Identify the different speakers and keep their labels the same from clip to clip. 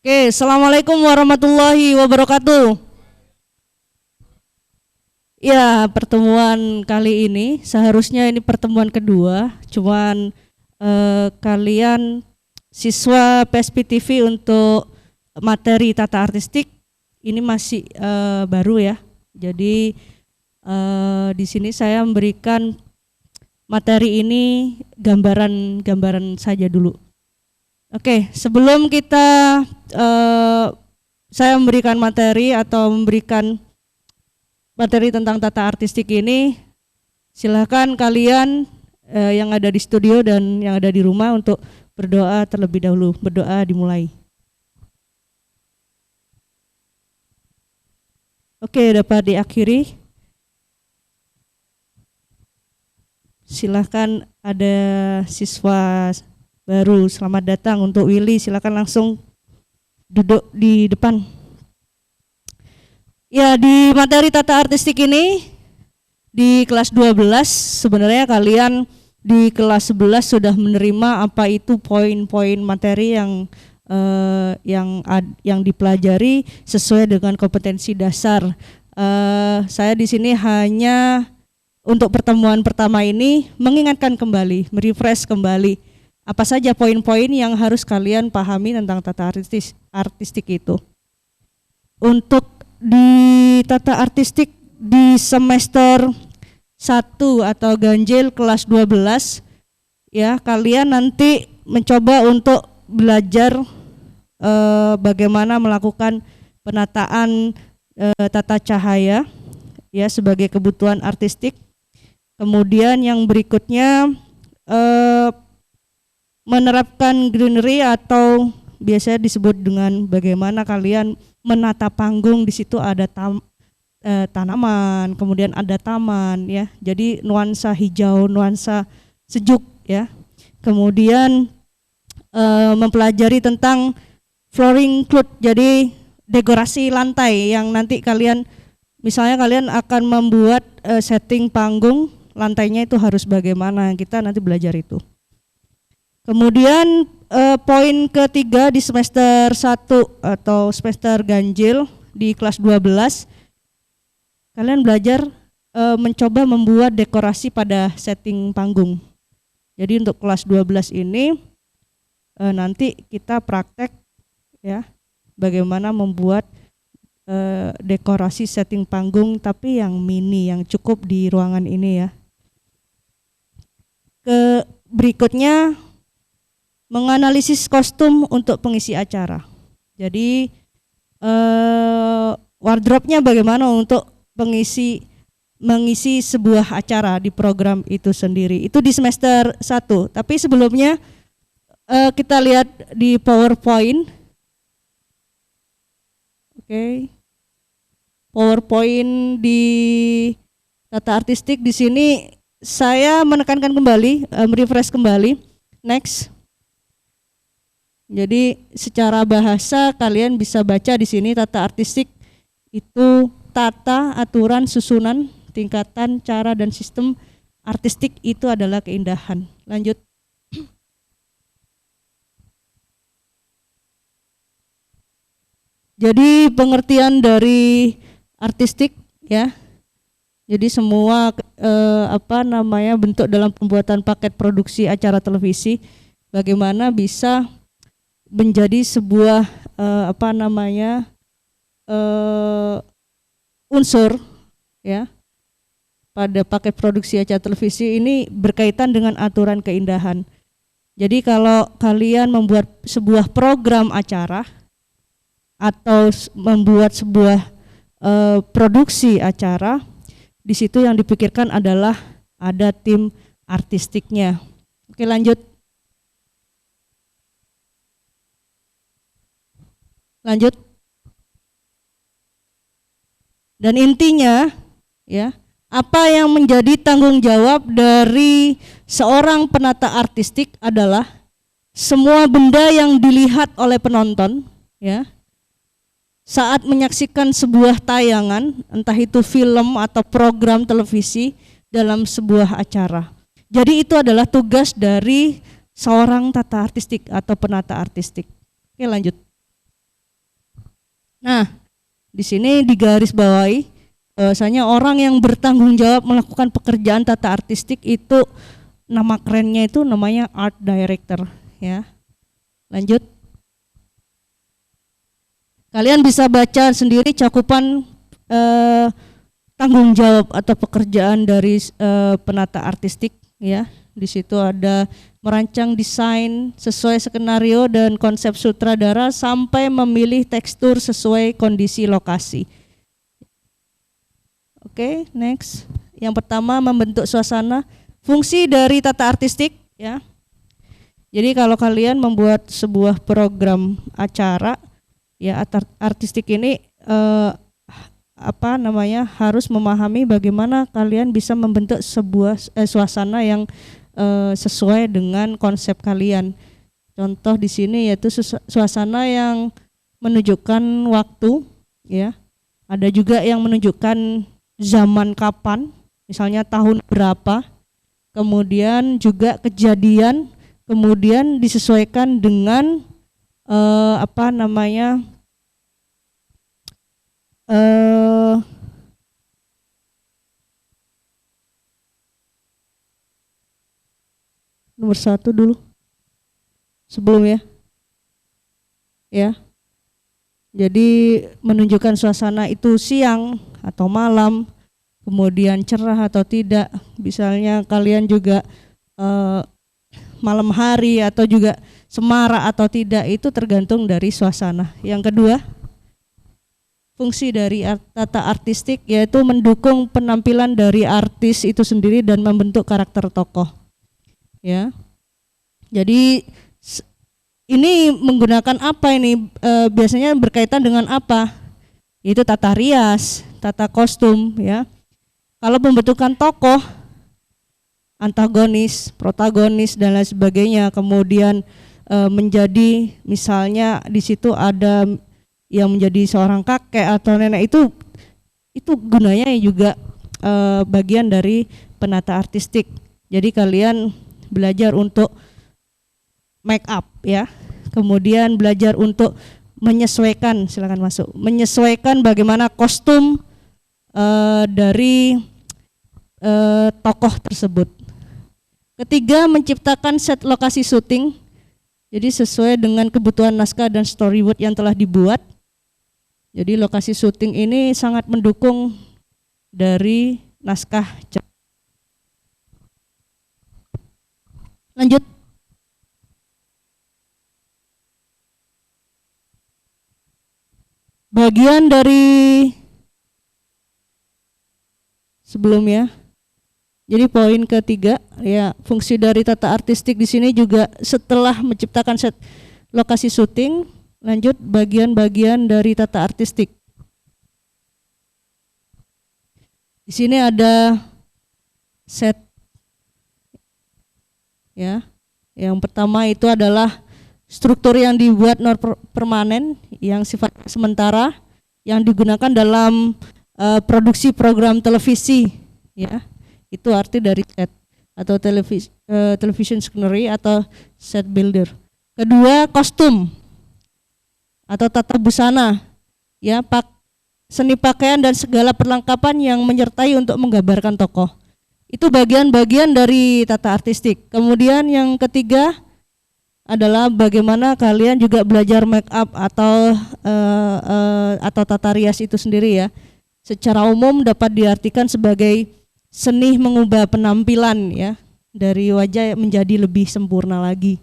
Speaker 1: Oke, Assalamualaikum warahmatullahi wabarakatuh. Ya, pertemuan kali ini seharusnya ini pertemuan kedua, cuman kalian siswa PSPTV untuk materi tata artistik ini masih baru ya. Jadi di sini saya memberikan materi ini gambaran saja dulu. Oke, sebelum kita saya memberikan materi atau memberikan materi tentang tata artistik ini, silakan kalian yang ada di studio dan yang ada di rumah untuk berdoa terlebih dahulu. Berdoa dimulai. Oke, dapat diakhiri. Silakan ada siswa baru, selamat datang untuk Willy, silakan langsung duduk di depan. Ya, di materi tata artistik ini di kelas 12 sebenarnya kalian di kelas 11 sudah menerima apa itu poin-poin materi yang dipelajari sesuai dengan kompetensi dasar. Saya di sini hanya untuk pertemuan pertama ini mengingatkan kembali, merefresh kembali apa saja poin-poin yang harus kalian pahami tentang tata artistik itu. Untuk di tata artistik di semester 1 atau ganjil kelas 12 ya, kalian nanti mencoba untuk belajar bagaimana melakukan penataan tata cahaya ya sebagai kebutuhan artistik. Kemudian yang berikutnya menerapkan greenery atau biasanya disebut dengan bagaimana kalian menata panggung. Di situ ada tanaman, kemudian ada taman ya. Jadi nuansa hijau, nuansa sejuk ya. Kemudian mempelajari tentang flooring cloth, jadi dekorasi lantai yang nanti kalian misalnya kalian akan membuat setting panggung, lantainya itu harus bagaimana, kita nanti belajar itu. Kemudian poin ketiga di semester 1 atau semester ganjil di kelas 12 kalian belajar mencoba membuat dekorasi pada setting panggung. Jadi untuk kelas 12 ini nanti kita praktek ya bagaimana membuat dekorasi setting panggung tapi yang mini, yang cukup di ruangan ini ya. Berikutnya menganalisis kostum untuk pengisi acara. Jadi wardrobe-nya bagaimana untuk mengisi sebuah acara di program itu sendiri. Itu di semester 1. Tapi sebelumnya kita lihat di PowerPoint. Oke. PowerPoint di tata artistik di sini saya menekankan kembali, merefresh kembali. Next. Jadi secara bahasa kalian bisa baca di sini tata artistik itu tata, aturan, susunan, tingkatan, cara dan sistem artistik itu adalah keindahan. Lanjut. Jadi pengertian dari artistik ya. Jadi semua bentuk dalam pembuatan paket produksi acara televisi bagaimana bisa menjadi sebuah unsur ya pada paket produksi acara televisi ini berkaitan dengan aturan keindahan. Jadi kalau kalian membuat sebuah program acara atau membuat sebuah produksi acara, di situ yang dipikirkan adalah ada tim artistiknya. Oke, lanjut. Lanjut. Dan intinya ya, apa yang menjadi tanggung jawab dari seorang penata artistik adalah semua benda yang dilihat oleh penonton ya saat menyaksikan sebuah tayangan, entah itu film atau program televisi dalam sebuah acara. Jadi itu adalah tugas dari seorang tata artistik atau penata artistik. Oke, lanjut. Nah, di sini digarisbawahi bahwasanya orang yang bertanggung jawab melakukan pekerjaan tata artistik itu nama kerennya itu namanya art director, ya. Lanjut. Kalian bisa baca sendiri cakupan tanggung jawab atau pekerjaan dari penata artistik, ya. Di situ ada merancang desain sesuai skenario dan konsep sutradara sampai memilih tekstur sesuai kondisi lokasi. Oke, next. Yang pertama, membentuk suasana. Fungsi dari tata artistik, ya. Jadi kalau kalian membuat sebuah program acara, ya, artistik ini harus memahami bagaimana kalian bisa membentuk sebuah suasana yang sesuai dengan konsep kalian. Contoh di sini yaitu suasana yang menunjukkan waktu, ya. Ada juga yang menunjukkan zaman kapan, misalnya tahun berapa, kemudian juga kejadian, kemudian disesuaikan dengan nomor 1 dulu sebelum, ya. Jadi menunjukkan suasana itu siang atau malam, kemudian cerah atau tidak. Misalnya kalian juga malam hari atau juga semarak atau tidak, itu tergantung dari suasana. Yang kedua, fungsi dari tata artistik yaitu mendukung penampilan dari artis itu sendiri dan membentuk karakter tokoh, ya. Jadi ini menggunakan apa ini? Biasanya berkaitan dengan apa? Itu tata rias, tata kostum, ya. Kalau pembentukan tokoh, antagonis, protagonis dan lain sebagainya, kemudian menjadi misalnya di situ ada yang menjadi seorang kakek atau nenek, itu gunanya juga bagian dari penata artistik. Jadi kalian belajar untuk make up, ya. Kemudian belajar untuk menyesuaikan, silakan masuk. Menyesuaikan bagaimana kostum dari tokoh tersebut. Ketiga, menciptakan set lokasi syuting. Jadi sesuai dengan kebutuhan naskah dan storyboard yang telah dibuat. Jadi lokasi syuting ini sangat mendukung dari naskah. Lanjut. Bagian dari sebelumnya. Jadi poin ketiga, ya, fungsi dari tata artistik di sini juga setelah menciptakan set lokasi syuting, lanjut bagian-bagian dari tata artistik. Di sini ada set, ya. Yang pertama itu adalah struktur yang dibuat non permanen yang sifatnya sementara yang digunakan dalam produksi program televisi, ya. Itu arti dari set atau television scenery atau set builder. Kedua, kostum atau tata busana, ya, seni pakaian dan segala perlengkapan yang menyertai untuk menggambarkan tokoh. Itu bagian-bagian dari tata artistik. Kemudian yang ketiga adalah bagaimana kalian juga belajar make up atau tata rias itu sendiri, ya. Secara umum dapat diartikan sebagai seni mengubah penampilan, ya, dari wajah menjadi lebih sempurna lagi.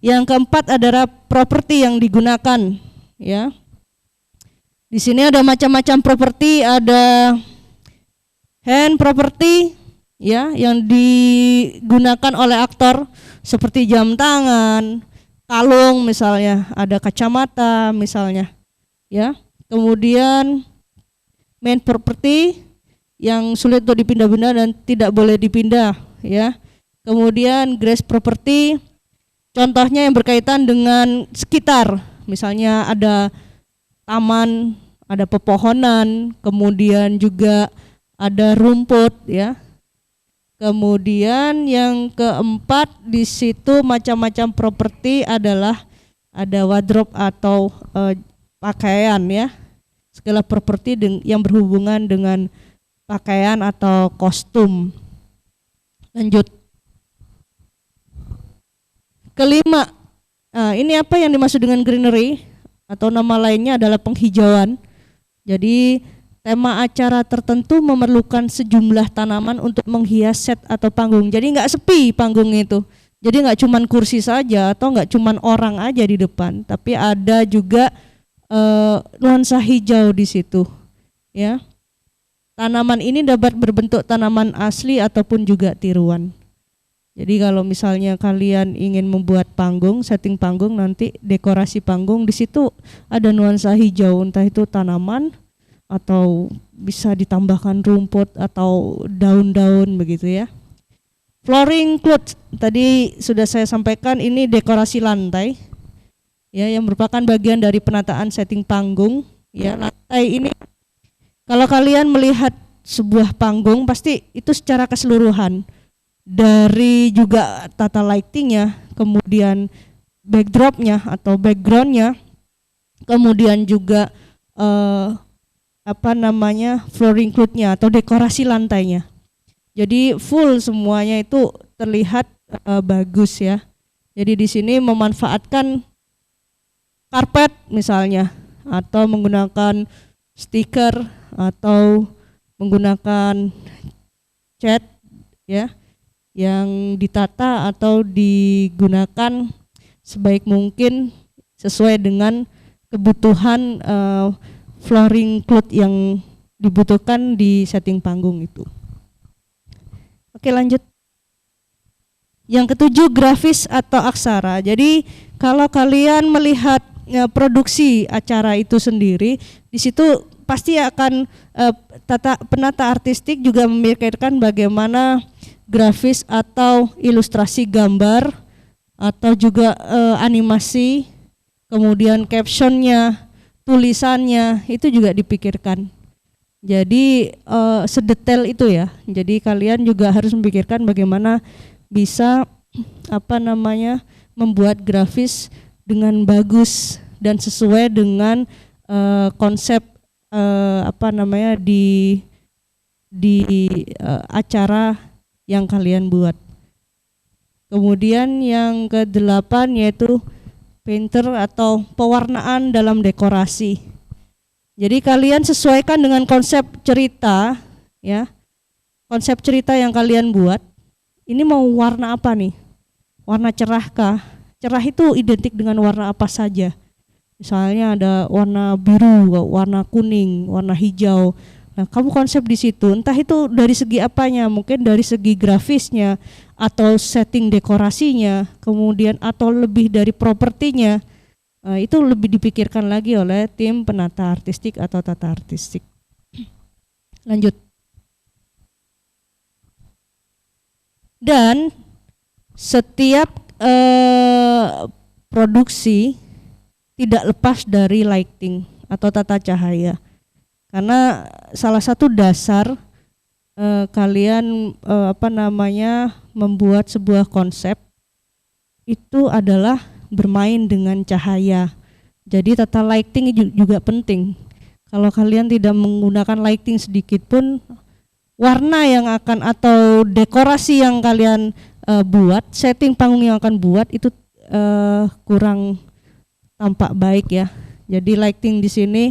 Speaker 1: Yang keempat adalah properti yang digunakan, ya. Di sini ada macam-macam properti, ada hand property, ya, yang digunakan oleh aktor seperti jam tangan, kalung misalnya, ada kacamata misalnya, ya. Kemudian main property yang sulit untuk dipindah-pindah dan tidak boleh dipindah, ya. Kemudian grace property, contohnya yang berkaitan dengan sekitar, misalnya ada taman, ada pepohonan, kemudian juga ada rumput, ya. Kemudian yang keempat di situ macam-macam properti adalah ada wardrobe atau pakaian ya, segala properti yang berhubungan dengan pakaian atau kostum. Lanjut. Kelima, ini apa yang dimaksud dengan greenery atau nama lainnya adalah penghijauan. Jadi tema acara tertentu memerlukan sejumlah tanaman untuk menghias set atau panggung. Jadi nggak sepi panggung itu. Jadi nggak cuman kursi saja atau nggak cuman orang aja di depan, tapi ada juga nuansa hijau di situ. Ya, tanaman ini dapat berbentuk tanaman asli ataupun juga tiruan. Jadi kalau misalnya kalian ingin membuat panggung, setting panggung, nanti dekorasi panggung di situ ada nuansa hijau, entah itu tanaman atau bisa ditambahkan rumput atau daun-daun begitu ya. Flooring cloth tadi sudah saya sampaikan, ini dekorasi lantai ya, yang merupakan bagian dari penataan setting panggung ya. Lantai ini kalau kalian melihat sebuah panggung pasti itu secara keseluruhan, dari juga tata lightingnya, kemudian backdropnya atau backgroundnya, kemudian juga flooring cloth-nya atau dekorasi lantainya. Jadi full semuanya itu terlihat bagus ya. Jadi di sini memanfaatkan karpet misalnya, atau menggunakan stiker, atau menggunakan cat ya, yang ditata atau digunakan sebaik mungkin sesuai dengan kebutuhan flooring cloth yang dibutuhkan di setting panggung itu. Oke, lanjut. Yang ketujuh, grafis atau aksara. Jadi kalau kalian melihat produksi acara itu sendiri, di situ pasti akan penata artistik juga memikirkan bagaimana grafis atau ilustrasi gambar atau juga animasi, kemudian captionnya, tulisannya itu juga dipikirkan. Jadi sedetail itu ya. Jadi kalian juga harus memikirkan bagaimana bisa membuat grafis dengan bagus dan sesuai dengan konsep di acara yang kalian buat. Kemudian yang ke-8 yaitu painter atau pewarnaan dalam dekorasi. Jadi kalian sesuaikan dengan konsep cerita ya. Konsep cerita yang kalian buat. Ini mau warna apa nih? Warna cerah kah? Cerah itu identik dengan warna apa saja? Misalnya ada warna biru, warna kuning, warna hijau. Nah, kamu konsep di situ, entah itu dari segi apanya, mungkin dari segi grafisnya atau setting dekorasinya, kemudian atau lebih dari propertinya, itu lebih dipikirkan lagi oleh tim penata artistik atau tata artistik. Lanjut. Dan setiap produksi tidak lepas dari lighting atau tata cahaya. Karena salah satu dasar kalian membuat sebuah konsep itu adalah bermain dengan cahaya. Jadi tata lighting juga penting. Kalau kalian tidak menggunakan lighting sedikit pun, warna yang akan atau dekorasi yang kalian buat, setting panggung yang akan buat itu kurang tampak baik ya. Jadi lighting di sini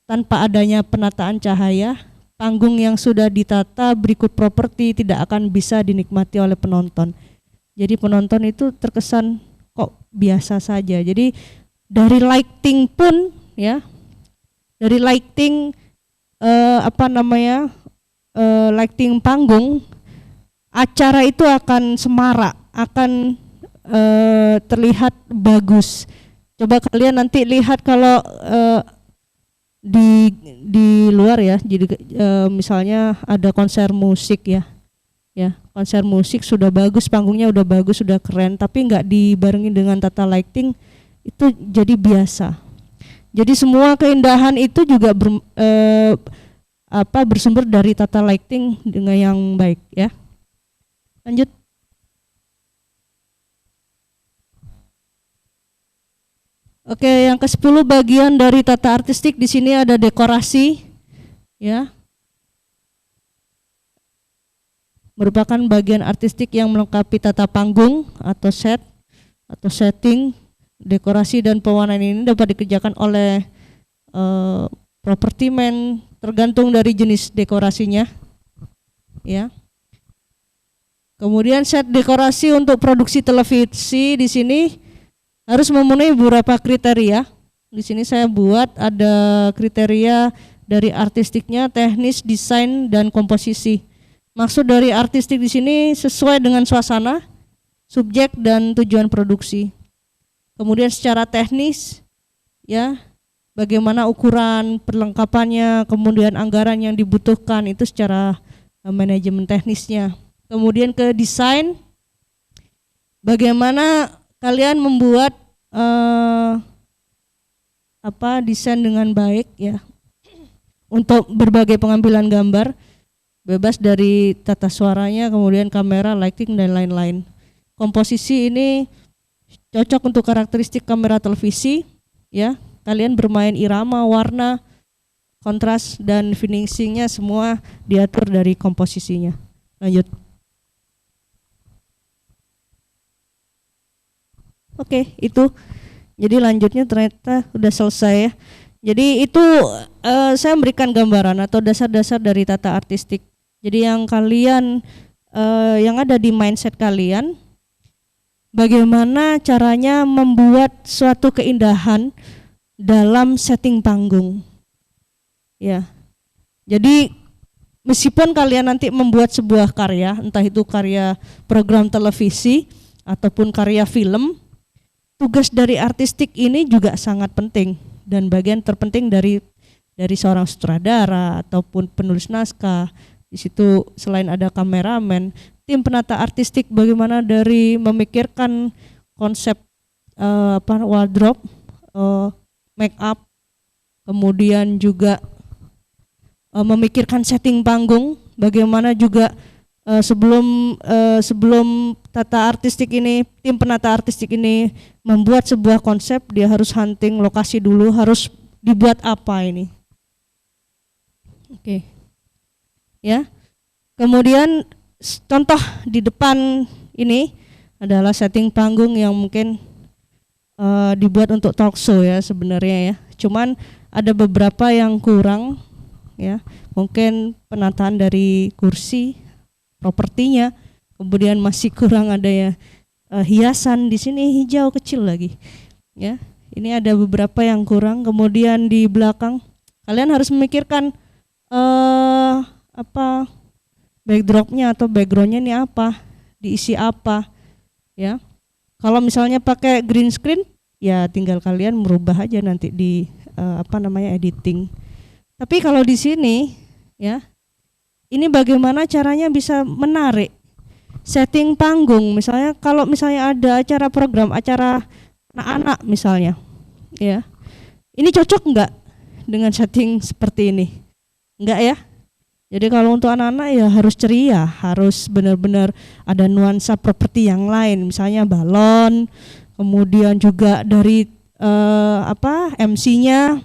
Speaker 1: tanpa adanya penataan cahaya, panggung yang sudah ditata berikut properti tidak akan bisa dinikmati oleh penonton. Jadi penonton itu terkesan kok biasa saja. Jadi dari lighting pun ya, dari lighting lighting panggung, acara itu akan semarak, akan terlihat bagus. Coba kalian nanti lihat kalau di luar ya, jadi misalnya ada konser musik ya, konser musik sudah bagus, panggungnya udah bagus, sudah keren, tapi nggak dibarengi dengan tata lighting, itu jadi biasa. Jadi semua keindahan itu juga bersumber dari tata lighting dengan yang baik ya. Lanjut. Oke, yang ke-10 bagian dari tata artistik. Di sini ada dekorasi, ya. Merupakan bagian artistik yang melengkapi tata panggung atau set atau setting. Dekorasi dan pewarnaan ini dapat dikerjakan oleh properti man, tergantung dari jenis dekorasinya, ya. Kemudian set dekorasi untuk produksi televisi di sini harus memenuhi beberapa kriteria. Di sini saya buat ada kriteria dari artistiknya, teknis, desain, dan komposisi. Maksud dari artistik di sini sesuai dengan suasana, subjek, dan tujuan produksi. Kemudian secara teknis, ya, bagaimana ukuran perlengkapannya, kemudian anggaran yang dibutuhkan itu secara manajemen teknisnya. Kemudian ke desain, bagaimana kalian membuat desain dengan baik, ya, untuk berbagai pengambilan gambar, bebas dari tata suaranya, kemudian kamera, lighting, dan lain-lain. Komposisi ini cocok untuk karakteristik kamera televisi, ya. Kalian bermain irama, warna, kontras, dan finishingnya semua diatur dari komposisinya. Lanjut. Oke, itu. Jadi lanjutnya ternyata udah selesai, ya. Jadi itu saya memberikan gambaran atau dasar-dasar dari tata artistik. Jadi yang kalian yang ada di mindset kalian, bagaimana caranya membuat suatu keindahan dalam setting panggung, ya. Jadi meskipun kalian nanti membuat sebuah karya, entah itu karya program televisi ataupun karya film, tugas dari artistik ini juga sangat penting dan bagian terpenting dari seorang sutradara ataupun penulis naskah. Di situ selain ada kameramen, tim penata artistik bagaimana dari memikirkan konsep wardrobe, make up, kemudian juga memikirkan setting panggung, bagaimana juga sebelum tata artistik ini, tim penata artistik ini membuat sebuah konsep, dia harus hunting lokasi dulu, harus dibuat apa ini. Oke. Ya. Kemudian contoh di depan ini adalah setting panggung yang mungkin dibuat untuk talk show, ya, sebenarnya, ya. Cuman ada beberapa yang kurang, ya. Mungkin penataan dari kursi, propertinya, kemudian masih kurang ada, ya, hiasan di sini hijau kecil lagi, ya. Ini ada beberapa yang kurang. Kemudian di belakang kalian harus memikirkan backdropnya atau backgroundnya ini apa, diisi apa, ya. Kalau misalnya pakai green screen, ya tinggal kalian merubah aja nanti di editing. Tapi kalau di sini, ya, ini bagaimana caranya bisa menarik setting panggung. Misalnya kalau misalnya ada acara program, acara anak-anak misalnya, ya, ini cocok enggak dengan setting seperti ini? Enggak, ya. Jadi kalau untuk anak-anak ya harus ceria, harus benar-benar ada nuansa properti yang lain, misalnya balon, kemudian juga dari MC-nya,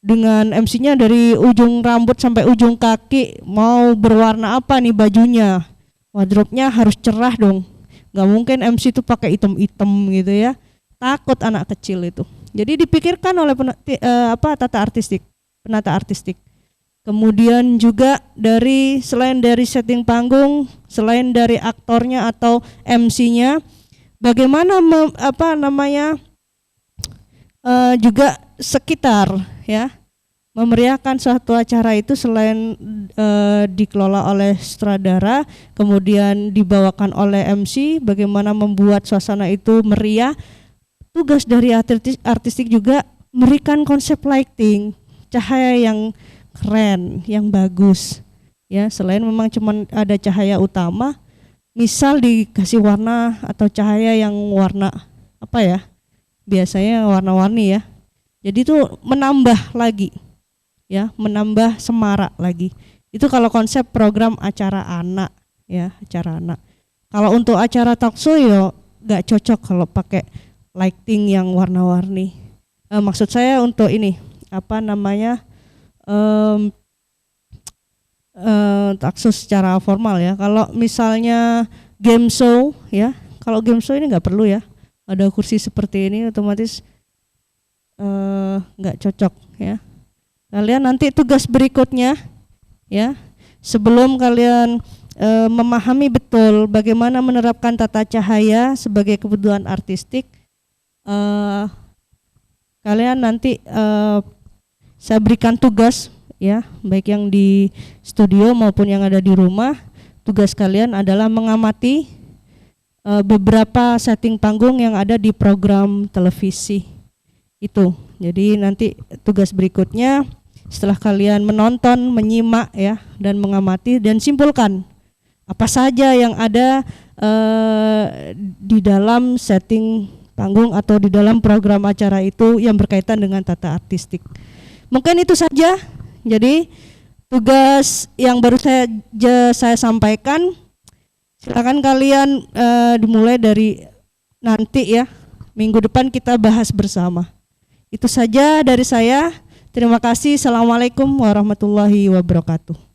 Speaker 1: dengan MC-nya dari ujung rambut sampai ujung kaki, mau berwarna apa nih bajunya, wardrobe-nya harus cerah dong. Nggak mungkin MC itu pakai hitam-hitam gitu, ya, takut anak kecil itu. Jadi dipikirkan oleh penata artistik. Kemudian juga selain dari setting panggung, selain dari aktornya atau MC-nya, bagaimana juga sekitar, ya, memeriahkan suatu acara itu selain dikelola oleh sutradara, kemudian dibawakan oleh MC, bagaimana membuat suasana itu meriah. Tugas dari artistik juga memberikan konsep lighting, cahaya yang keren, yang bagus, ya. Selain memang cuma ada cahaya utama, misal dikasih warna atau cahaya yang warna biasanya warna-warni, ya. Jadi itu menambah lagi, ya, menambah semarak lagi. Itu kalau konsep program acara anak, ya, acara anak. Kalau untuk acara talk show, ya nggak cocok kalau pakai lighting yang warna-warni. Maksud saya untuk ini apa namanya akses secara formal ya. Kalau misalnya game show ya, kalau game show ini nggak perlu ya. Ada kursi seperti ini otomatis nggak cocok ya. Kalian nanti tugas berikutnya ya, sebelum kalian memahami betul bagaimana menerapkan tata cahaya sebagai kebutuhan artistik, kalian nanti saya berikan tugas ya, baik yang di studio maupun yang ada di rumah. Tugas kalian adalah mengamati beberapa setting panggung yang ada di program televisi itu. Jadi nanti tugas berikutnya setelah kalian menonton, menyimak ya, dan mengamati dan simpulkan apa saja yang ada di dalam setting panggung atau di dalam program acara itu yang berkaitan dengan tata artistik. Mungkin itu saja. Jadi tugas yang baru saya sampaikan, silakan kalian dimulai dari nanti ya, minggu depan kita bahas bersama. Itu saja dari saya. Terima kasih. Assalamualaikum warahmatullahi wabarakatuh.